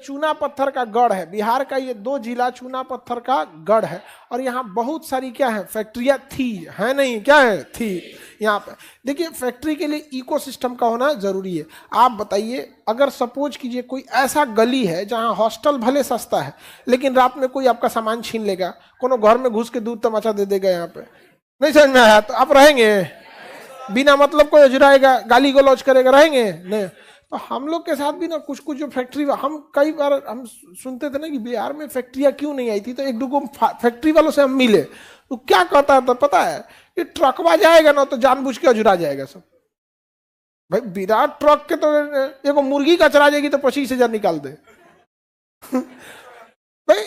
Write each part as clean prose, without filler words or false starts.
चूना पत्थर का गढ़ है, बिहार का ये 2 जिला चूना पत्थर का गढ़ है, और यहाँ बहुत सारी क्या है फैक्ट्रियां थी, है नहीं, क्या है थी यहाँ पे। देखिए फैक्ट्री के लिए इकोसिस्टम का होना जरूरी है। आप बताइए अगर सपोज कीजिए कोई ऐसा गली है जहाँ हॉस्टल भले सस्ता है लेकिन रात में कोई आपका सामान छीन लेगा, कोनो घर में घुस के दूध तमाचा दे देगा, यहाँ पे नहीं समझ में आया, तो आप रहेंगे? बिना मतलब कोई अजराएगा, गाली गलौज करेगा, रहेंगे नहीं? तो हम लोग के साथ भी ना कुछ कुछ जो फैक्ट्री, हम कई बार हम सुनते थे ना कि बिहार में फैक्ट्रियां क्यों नहीं आई थी, तो एक दो फैक्ट्री वालों से हम मिले, तो क्या कहता था पता है कि ट्रकवा जाएगा ना तो जानबूझ के अजुरा जाएगा सब। भाई बिना ट्रक के तो एक मुर्गी का चला जाएगी तो 25,000 निकाल दे। भाई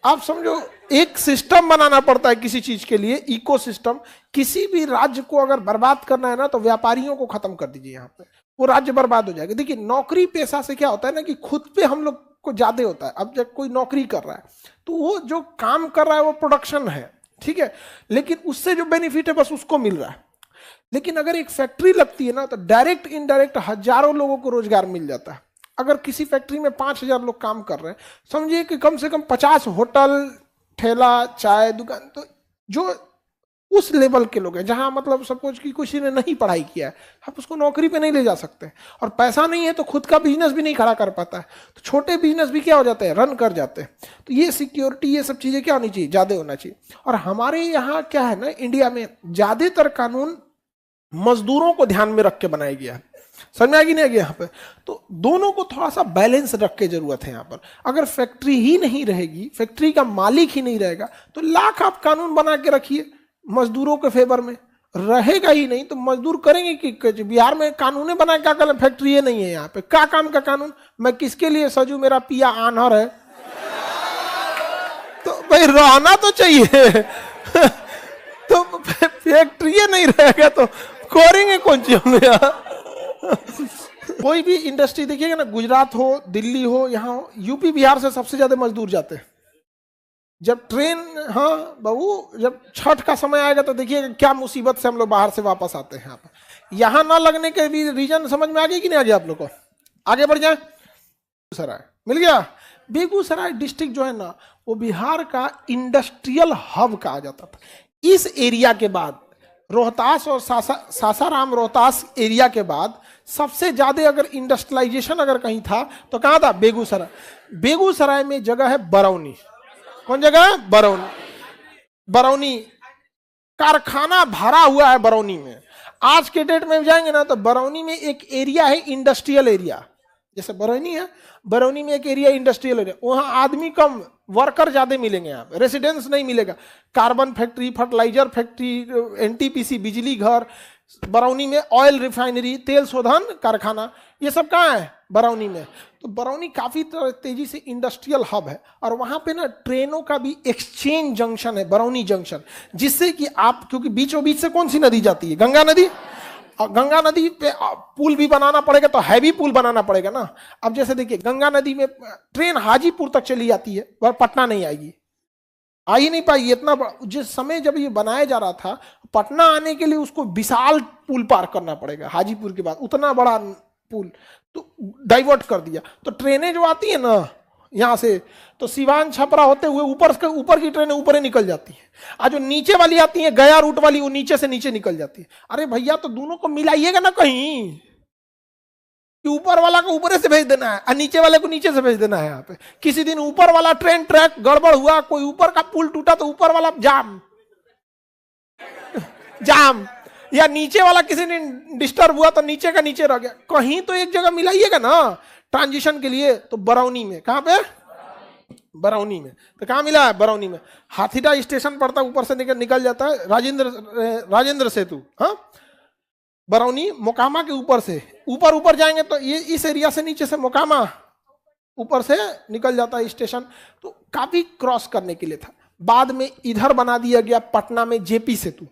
आप समझो एक सिस्टम बनाना पड़ता है किसी चीज के लिए, इको सिस्टम। किसी भी राज्य को अगर बर्बाद करना है ना तो व्यापारियों को खत्म कर दीजिए, यहाँ पे वो राज्य बर्बाद हो जाएगा। देखिए नौकरी पेशा से क्या होता है ना कि खुद पे हम लोग को ज्यादा होता है। अब जब कोई नौकरी कर रहा है तो वो जो काम कर रहा है वो प्रोडक्शन है, ठीक है, लेकिन उससे जो बेनिफिट है बस उसको मिल रहा है। लेकिन अगर एक फैक्ट्री लगती है ना तो डायरेक्ट इनडायरेक्ट हजारों लोगों को रोजगार मिल जाता है। अगर किसी फैक्ट्री में 5,000 लोग काम कर रहे हैं, समझिए कि कम से कम 50 होटल, ठेला, चाय दुकान, तो जो उस लेवल के लोग हैं जहां मतलब सपोज कि किसी ने नहीं पढ़ाई किया है, आप उसको नौकरी पे नहीं ले जा सकते, और पैसा नहीं है तो खुद का बिजनेस भी नहीं खड़ा कर पाता है, तो छोटे बिजनेस भी क्या हो जाते हैं, रन कर जाते हैं। तो ये सिक्योरिटी, ये सब चीजें क्या होनी चाहिए, ज्यादा होना चाहिए। और हमारे यहाँ क्या है ना, इंडिया में ज्यादातर कानून मजदूरों को ध्यान में रख के बनाया गया है, समझ में आ गई नहीं आ गया यहाँ पे। तो दोनों को थोड़ा सा बैलेंस रख के जरूरत है यहाँ पर। अगर फैक्ट्री ही नहीं रहेगी, फैक्ट्री का मालिक ही नहीं रहेगा, तो लाख आप कानून बना के रखिए मजदूरों के फेवर में, रहेगा ही नहीं तो मजदूर करेंगे कि बिहार में कानून बना क्या करें, फैक्ट्री नहीं है यहाँ पे, क्या काम का कानून, मैं किसके लिए सजू, मेरा पिया आनहर है, तो भाई रहना तो चाहिए। तो फैक्ट्री नहीं रहेगा तो करेंगे कौन चीज हम यहाँ। कोई भी इंडस्ट्री देखिएगा ना, गुजरात हो, दिल्ली हो, यहाँ हो, यूपी बिहार से सबसे ज्यादा मजदूर जाते हैं। जब ट्रेन, हाँ बाबू, जब छठ का समय आएगा तो देखिएगा क्या मुसीबत से हम लोग बाहर से वापस आते हैं यहाँ पर। यहाँ ना लगने के भी रीजन समझ में आ गई कि नहीं आ गया आप लोग को? आगे बढ़ जाए। बेगूसराय मिल गया। बेगूसराय डिस्ट्रिक्ट जो है ना वो बिहार का इंडस्ट्रियल हब कहा जाता था। इस एरिया के बाद रोहतास और सासाराम रोहतास एरिया के बाद सबसे ज्यादा अगर इंडस्ट्रियलाइजेशन अगर कहीं था तो कहां था, बेगूसराय। बेगूसराय में जगह है बरौनी। कौन जगह है, बरौनी। बरौनी कारखाना भरा हुआ है बरौनी में। आज के डेट में जाएंगे ना तो बरौनी में एक एरिया है इंडस्ट्रियल एरिया, जैसे बरौनी है, बरौनी में एक एरिया इंडस्ट्रियल एरिया, वहां आदमी कम, वर्कर ज्यादा मिलेंगे, यहाँ पे रेसिडेंस नहीं मिलेगा। Carbon factory, fertilizer factory, NTPC बिजली घर, बरौनी में ऑयल रिफाइनरी, तेल शोधन कारखाना, ये सब कहाँ है, बरौनी में। तो बरौनी काफी तेजी से इंडस्ट्रियल हब है, और वहां पे ना ट्रेनों का भी एक्सचेंज जंक्शन है, बरौनी जंक्शन, जिससे कि आप, क्योंकि बीचों बीच से कौन सी नदी जाती है, गंगा नदी, और गंगा नदी पे पुल भी बनाना पड़ेगा, तो हैवी पुल बनाना पड़ेगा ना। अब जैसे देखिए गंगा नदी में ट्रेन हाजीपुर तक चली जाती है पर पटना नहीं आएगी, आ ही नहीं पाएगी। इतना जिस समय जब ये बनाया जा रहा था, पटना आने के लिए उसको विशाल पुल पार करना पड़ेगा हाजीपुर के बाद, उतना बड़ा पुल तो डाइवर्ट कर दिया। तो ट्रेनें जो आती है ना यहाँ से, तो सिवान छपरा होते हुए ऊपर की ट्रेनें ऊपर ही निकल जाती है, और जो नीचे वाली आती है गया रूट वाली, वो नीचे से नीचे निकल जाती है। अरे भैया तो दोनों को मिलाइएगा ना कहीं, कि ऊपर वाला को ऊपर से भेज देना है और नीचे वाले को नीचे से भेज देना है। यहाँ पे किसी दिन ऊपर वाला ट्रेन ट्रैक गड़बड़ हुआ, कोई ऊपर का पुल टूटा तो ऊपर वाला जाम, या नीचे वाला किसी ने डिस्टर्ब हुआ तो नीचे का नीचे रह गया। कहीं तो एक जगह मिलाइएगा ना ट्रांजिशन के लिए। तो बरौनी में, कहां पे, बरौनी में, तो कहां मिला है, बरौनी में। हाथीडा स्टेशन पड़ता है, ऊपर से निकल जाता है राजेंद्र सेतु, हाँ, बरौनी मोकामा के ऊपर से ऊपर जाएंगे तो ये इस एरिया से नीचे से मोकामा ऊपर से निकल जाता है स्टेशन। तो काफी क्रॉस करने के लिए था। बाद में इधर बना दिया गया पटना में जेपी सेतु।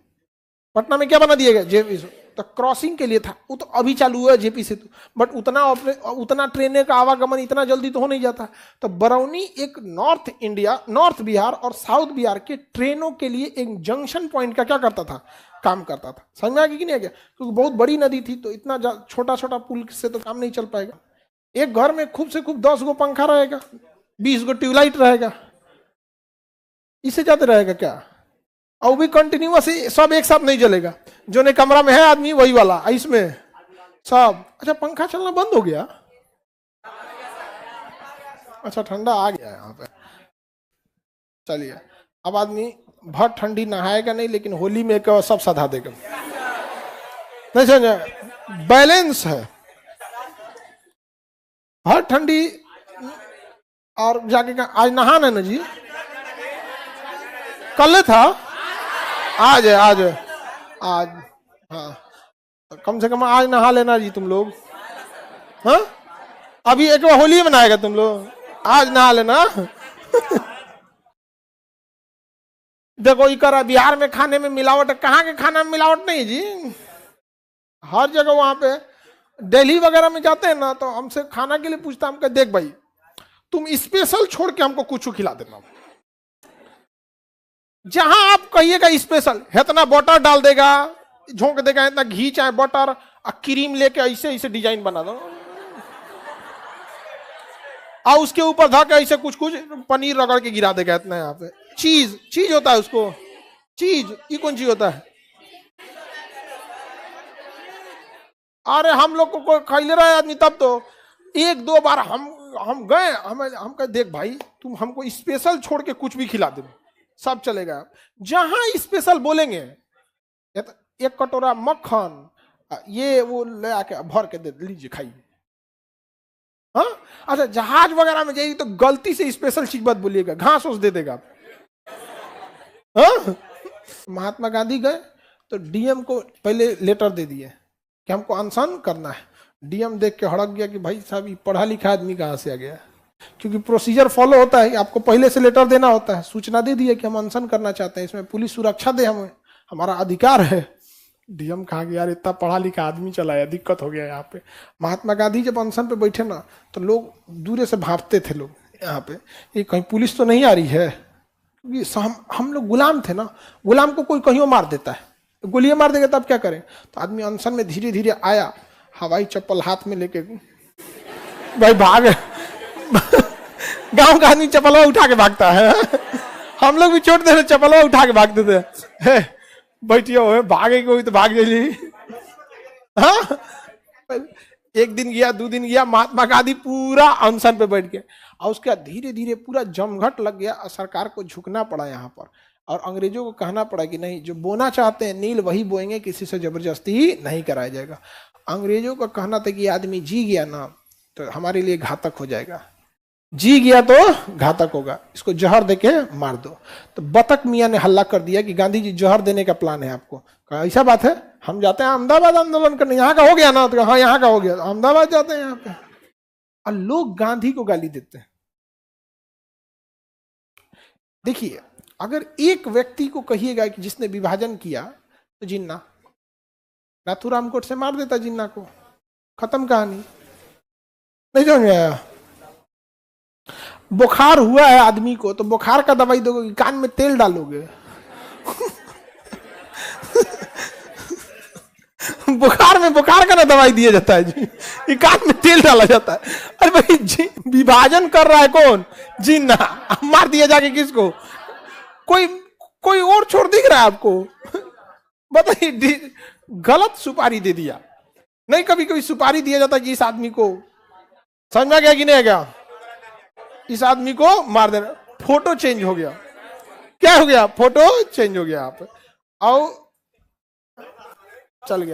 पटना में क्या बना दिया गया, जेपी सेतु, तो क्रॉसिंग के लिए था। वो तो अभी चालू हुआ है जेपी सेतु, बट उतना ट्रेन का आवागमन इतना जल्दी तो हो नहीं जाता। तो बरौनी एक नॉर्थ बिहार और साउथ बिहार के ट्रेनों के लिए एक जंक्शन पॉइंट का क्या करता था, काम करता था। समझ में आ गया कि नहीं आ गया? क्योंकि बहुत बड़ी नदी थी तो इतना छोटा छोटा पुल से तो काम नहीं चल पाएगा। एक घर में खूब से खूब 10 गो पंखा रहेगा, 20 गो ट्यूबलाइट रहेगा, इससे ज्यादा रहेगा क्या? और भी कंटिन्यूअस सब एक साथ नहीं जलेगा। जो ने कमरा में है आदमी वही वाला इसमें सब। अच्छा पंखा चलना बंद हो गया? अच्छा ठंडा आ गया यहाँ पे। चलिए अब आदमी भर ठंडी नहाएगा नहीं, लेकिन होली में सब सधा देगा। नहीं समझे? बैलेंस है। हर ठंडी और जाके आज नहाना है ना जी? कल था, आज है, आज है, आज। हाँ कम से कम आज नहा लेना जी तुम लोग। हाँ अभी एक बार होली मनाएगा तुम लोग, आज नहा लेना। देखो इकर बिहार में खाने में मिलावट, कहाँ के खाना में मिलावट नहीं जी, हर जगह। वहां पे दिल्ली वगैरह में जाते हैं ना, तो हमसे खाना के लिए पूछता, हम कहते देख भाई तुम स्पेशल छोड़ के हमको कुछ खिला देना। जहां आप कहिएगा स्पेशल, इतना बटर डाल देगा, झोंक देगा, इतना घी चाहे बटर और क्रीम लेके ऐसे ऐसे डिजाइन बना दो, और उसके ऊपर धक ऐसे कुछ कुछ पनीर रगड़ के गिरा देगा इतना। यहाँ पे चीज चीज होता है उसको, चीज ये कौन चीज होता है? अरे हम लोग को खैले रहे आदमी, तब तो एक दो बार हम गए, हम कहे देख भाई तुम हमको स्पेशल छोड़ के कुछ भी खिला दे, सब चलेगा। जहां स्पेशल बोलेंगे, एक कटोरा मक्खन ये वो ले आके भर के दे लीजिए खाइए। हाँ अच्छा जहाज वगैरह में जाइए तो गलती से स्पेशल चीज मत बोलिएगा, घास उस दे देगा। हाँ महात्मा गांधी गए तो डीएम को पहले लेटर दे दिए कि हमको अनशन करना है। डीएम देख के हड़क गया कि भाई साहब ये पढ़ा लिखा आदमी कहाँ से आ गया, क्योंकि प्रोसीजर फॉलो होता है, आपको पहले से लेटर देना होता है, सूचना दे दी है कि हम अनशन करना चाहते हैं, इसमें पुलिस सुरक्षा दे, हमें हमारा अधिकार है। डीएम कहा कि यार इतना पढ़ा लिखा आदमी चला है, दिक्कत हो गया यहाँ पे। महात्मा गांधी जब अनशन पे बैठे ना, तो लोग दूर से भापते थे लोग यहाँ पे, ये कहीं पुलिस तो नहीं आ रही है, क्योंकि हम लोग गुलाम थे ना, गुलाम को कोई कहीं मार देता है, गोलियां मार देगा तब क्या करें। तो आदमी अनशन में धीरे धीरे आया, हवाई चप्पल हाथ में लेके भाई भाग। गांव का आदमी चप्पल उठा के भागता है, हम लोग भी छोड़ दे चप्पल उठा के भागते थे। बैठिए हो भागे कोई तो भाग जाइए। हाँ एक दिन गया, 2 दिन गया, महात्मा गांधी पूरा अनशन पे बैठ गए, और उसके बाद धीरे धीरे पूरा जमघट लग गया, और सरकार को झुकना पड़ा यहाँ पर, और अंग्रेजों को कहना पड़ा कि नहीं, जो बोना चाहते हैं नील वही बोएंगे, किसी से जबरदस्ती नहीं कराया जाएगा। अंग्रेजों का कहना था कि आदमी जी गया ना तो हमारे लिए घातक हो जाएगा, जी गया तो घातक होगा, इसको जहर देके मार दो। तो बतख मियाँ ने हल्ला कर दिया कि गांधी जी जहर देने का प्लान है आपको। कहा ऐसा बात है, हम जाते हैं अहमदाबाद आंदोलन करने, यहाँ का हो गया ना, तो हाँ यहाँ का हो गया, अहमदाबाद जाते हैं यहाँ पे। और लोग गांधी को गाली देते हैं। देखिए अगर एक व्यक्ति को कहिएगा कि जिसने विभाजन किया, तो जिन्ना नाथूराम कोट से मार देता जिन्ना को, खत्म कहानी। नहीं समझ में आया? बुखार हुआ है आदमी को, तो बुखार का दवाई दोगे, कान में तेल डालोगे? बुखार में बुखार का ना दवाई दिया जाता है जी, ये कान में तेल डाला जाता है। अरे भाई विभाजन कर रहा है कौन? जिन्ना, मार दिया जाके किसको? कोई और छोड़ दिख रहा है आपको? बताइए, गलत सुपारी दे दिया। नहीं कभी कभी सुपारी दिया जाता है कि इस आदमी को, समझ में गया कि नहीं गया, इस आदमी को मार देना, फोटो चेंज हो गया। क्या हो गया? फोटो चेंज हो गया, आप और चल गया।